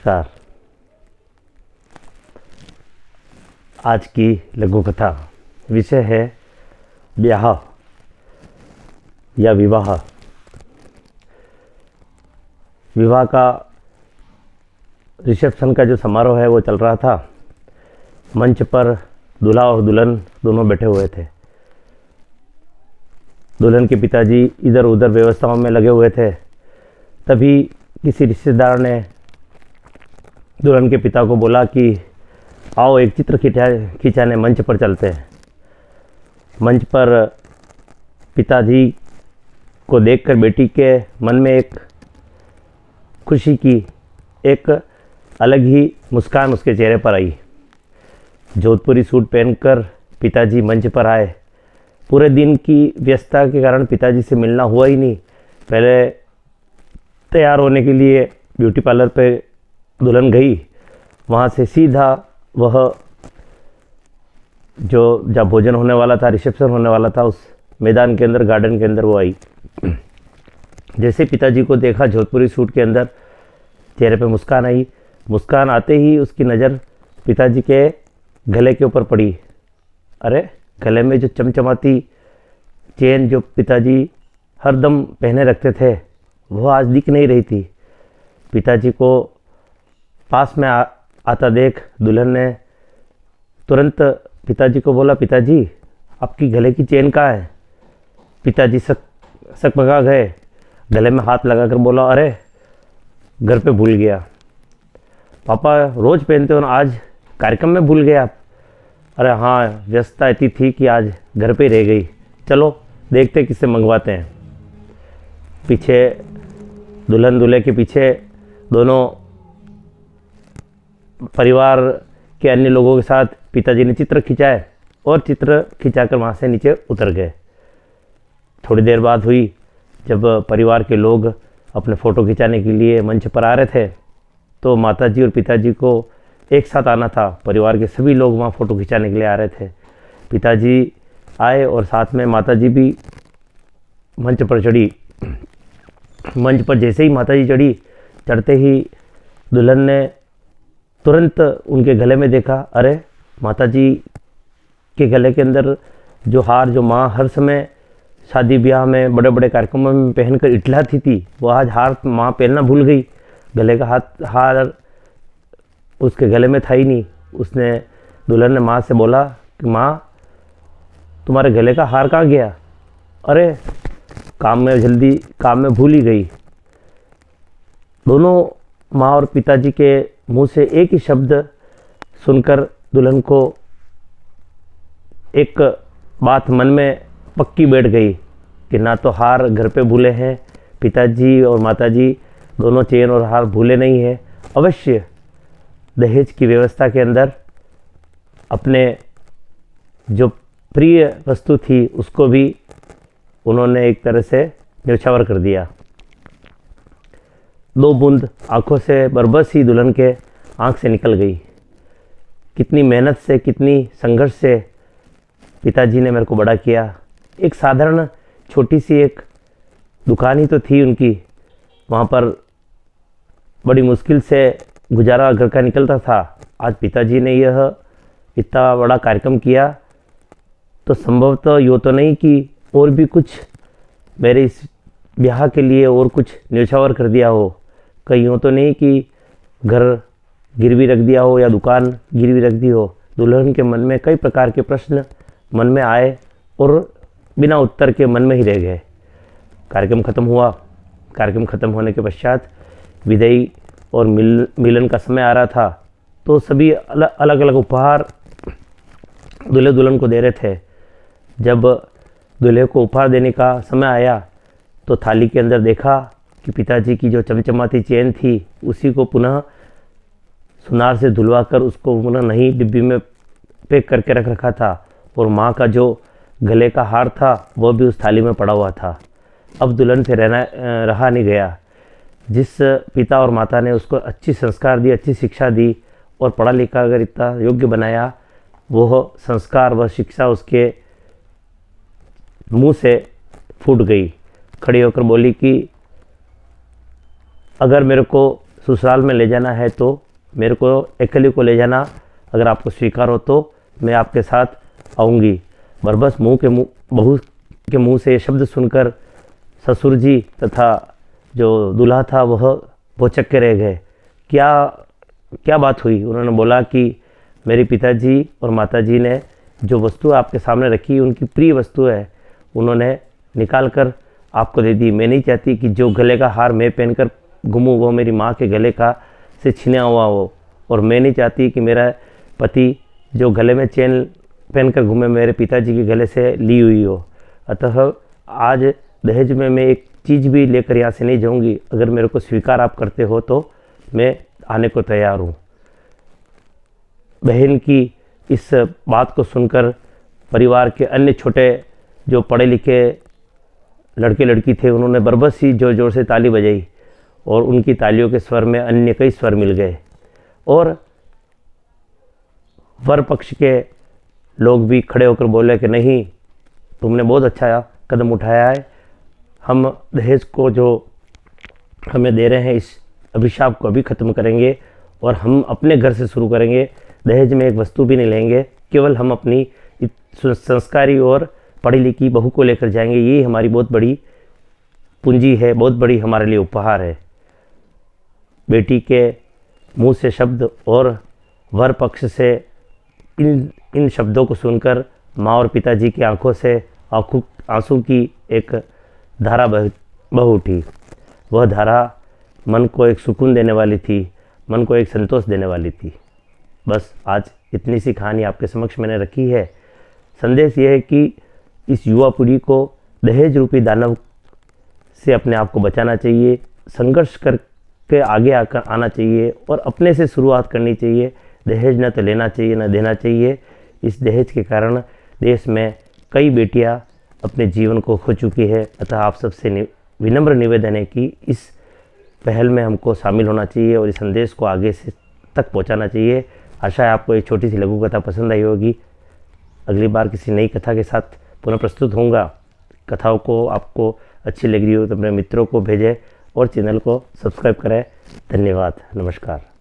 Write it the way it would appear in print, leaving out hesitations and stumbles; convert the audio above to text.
नमस्कार। आज की लघु कथा विषय है ब्याह या विवाह। विवाह का रिसेप्शन का जो समारोह है वो चल रहा था। मंच पर दूल्हा और दुल्हन दोनों बैठे हुए थे। दुल्हन के पिताजी इधर उधर व्यवस्थाओं में लगे हुए थे। तभी किसी रिश्तेदार ने दुल्हन के पिता को बोला कि आओ एक चित्र खिंचाने मंच पर चलते हैं। मंच पर पिताजी को देखकर बेटी के मन में एक खुशी की एक अलग ही मुस्कान उसके चेहरे पर आई। जोधपुरी सूट पहनकर पिताजी मंच पर आए। पूरे दिन की व्यस्तता के कारण पिताजी से मिलना हुआ ही नहीं। पहले तैयार होने के लिए ब्यूटी पार्लर पे दुल्हन गई। वहाँ से सीधा वह जो जहाँ भोजन होने वाला था, रिसेप्शन होने वाला था, उस मैदान के अंदर, गार्डन के अंदर वो आई। जैसे पिताजी को देखा जोधपुरी सूट के अंदर, चेहरे पे मुस्कान आई। मुस्कान आते ही उसकी नज़र पिताजी के गले के ऊपर पड़ी। अरे, गले में जो चमचमाती चेन जो पिताजी हरदम पहने रखते थे वो आज दिख नहीं रही थी। पिताजी को पास में आता देख दुल्हन ने तुरंत पिताजी को बोला, पिताजी आपकी गले की चेन कहाँ है? पिताजी सकपका गए। गले में हाथ लगाकर बोला, अरे घर पे भूल गया। पापा रोज़ पहनते हो ना, आज कार्यक्रम में भूल गए आप? अरे हाँ, व्यस्तता इतनी थी कि आज घर पे रह गई। चलो देखते किससे मंगवाते हैं। पीछे दुल्हन दूल्हे के पीछे दोनों परिवार के अन्य लोगों के साथ पिताजी ने चित्र खिंचाए और चित्र खिंचाकर वहाँ से नीचे उतर गए। थोड़ी देर बाद हुई जब परिवार के लोग अपने फ़ोटो खिंचाने के लिए मंच पर आ रहे थे, तो माताजी और पिताजी को एक साथ आना था। परिवार के सभी लोग वहाँ फ़ोटो खिंचाने के लिए आ रहे थे। पिताजी आए और साथ में माताजी भी मंच पर चढ़ी। मंच पर जैसे ही माताजी चढ़ी, चढ़ते ही दुल्हन ने तुरंत उनके गले में देखा। अरे, माताजी के गले के अंदर जो हार, जो माँ हर समय शादी ब्याह में, बड़े बड़े कार्यक्रमों में पहनकर इठलाती थी, वो आज हार माँ पहनना भूल गई। गले का हार उसके गले में था ही नहीं। उसने दुल्हन ने माँ से बोला कि माँ, तुम्हारे गले का हार कहाँ गया? अरे, काम में भूल ही गई। दोनों माँ और पिताजी के मुंह से एक ही शब्द सुनकर दुल्हन को एक बात मन में पक्की बैठ गई कि ना तो हार घर पे भूले हैं पिताजी, और माताजी दोनों चेन और हार भूले नहीं हैं। अवश्य दहेज की व्यवस्था के अंदर अपने जो प्रिय वस्तु थी उसको भी उन्होंने एक तरह से न्यौछावर कर दिया। दो बूंद आंखों से बरबस ही दुल्हन के आंख से निकल गई। कितनी मेहनत से, कितनी संघर्ष से पिताजी ने मेरे को बड़ा किया। एक साधारण छोटी सी एक दुकान ही तो थी उनकी। वहाँ पर बड़ी मुश्किल से गुजारा घर का निकलता था। आज पिताजी ने यह इतना बड़ा कार्यक्रम किया, तो संभवतः यूँ तो नहीं कि और भी कुछ मेरे इस ब्याह के लिए और कुछ न्यौछावर कर दिया हो। कहीं यूँ तो नहीं कि घर गिरवी रख दिया हो या दुकान गिरवी रख दी हो। दुल्हन के मन में कई प्रकार के प्रश्न मन में आए और बिना उत्तर के मन में ही रह गए। कार्यक्रम ख़त्म हुआ। कार्यक्रम ख़त्म होने के पश्चात विदाई और मिलन का समय आ रहा था, तो सभी अलग अलग उपहार दूल्हे दुल्हन को दे रहे थे। जब दूल्हे को उपहार देने का समय आया तो थाली के अंदर देखा कि पिताजी की जो चमचमाती चेन थी उसी को पुनः सुनार से धुलवा कर उसको पुनः नई डिब्बी में पैक करके रख रखा था, और माँ का जो गले का हार था वो भी उस थाली में पड़ा हुआ था। अब दुल्हन से रहा नहीं गया। जिस पिता और माता ने उसको अच्छी संस्कार दी, अच्छी शिक्षा दी और पढ़ा लिखा अगर इतना योग्य बनाया, वो संस्कार व शिक्षा उसके मुंह से फूट गई। खड़ी होकर बोली कि अगर मेरे को ससुराल में ले जाना है तो मेरे को अकेले को ले जाना, अगर आपको स्वीकार हो तो मैं आपके साथ आऊँगी। बरबस बहू के मुंह से ये शब्द सुनकर ससुर जी तथा जो दूल्हा था वह भौचक्के रह गए। क्या बात हुई? उन्होंने बोला कि मेरे पिताजी और माताजी ने जो वस्तु आपके सामने रखी, उनकी प्रिय वस्तु है, उन्होंने निकाल कर आपको दे दी। मैं नहीं चाहती कि जो गले का हार मैं पहनकर घूमूं वो मेरी माँ के गले का से छिना हुआ हो, और मैं नहीं चाहती कि मेरा पति जो गले में चेन पहनकर घूमे मेरे पिताजी के गले से ली हुई हो। अतः आज दहेज में मैं एक चीज़ भी लेकर यहाँ से नहीं जाऊँगी। अगर मेरे को स्वीकार आप करते हो तो मैं आने को तैयार हूँ। बहन की इस बात को सुनकर परिवार के अन्य छोटे जो पढ़े लिखे लड़के लड़की थे, उन्होंने बरबस ही जोर जोर से ताली बजाई, और उनकी तालियों के स्वर में अन्य कई स्वर मिल गए। और वर पक्ष के लोग भी खड़े होकर बोले कि नहीं, तुमने बहुत अच्छा कदम उठाया है। हम दहेज को जो हमें दे रहे हैं, इस अभिशाप को अभी ख़त्म करेंगे और हम अपने घर से शुरू करेंगे। दहेज में एक वस्तु भी नहीं लेंगे, केवल हम अपनी संस्कारी और पढ़ी लिखी बहू को लेकर जाएंगे। ये हमारी बहुत बड़ी पूंजी है, बहुत बड़ी हमारे लिए उपहार है। बेटी के मुंह से शब्द और वर पक्ष से इन शब्दों को सुनकर माँ और पिताजी की आंखों से आंसू की एक धारा बह उठी। वह धारा मन को एक सुकून देने वाली थी, मन को एक संतोष देने वाली थी। बस आज इतनी सी कहानी आपके समक्ष मैंने रखी है। संदेश यह है कि इस युवा पीढ़ी को दहेज रूपी दानव से अपने आप को बचाना चाहिए, संघर्ष करके आगे आकर आना चाहिए और अपने से शुरुआत करनी चाहिए। दहेज न तो लेना चाहिए न देना चाहिए। इस दहेज के कारण देश में कई बेटियां अपने जीवन को खो चुकी है। अतः आप सबसे विनम्र निवेदन है कि इस पहल में हमको शामिल होना चाहिए और इस संदेश को आगे से तक पहुंचाना चाहिए। आशा है आपको एक छोटी सी लघु कथा पसंद आई होगी। अगली बार किसी नई कथा के साथ पुनः प्रस्तुत होऊंगा। कथाओं को आपको अच्छी लग रही हो तो अपने मित्रों को भेजें और चैनल को सब्सक्राइब करें। धन्यवाद। नमस्कार।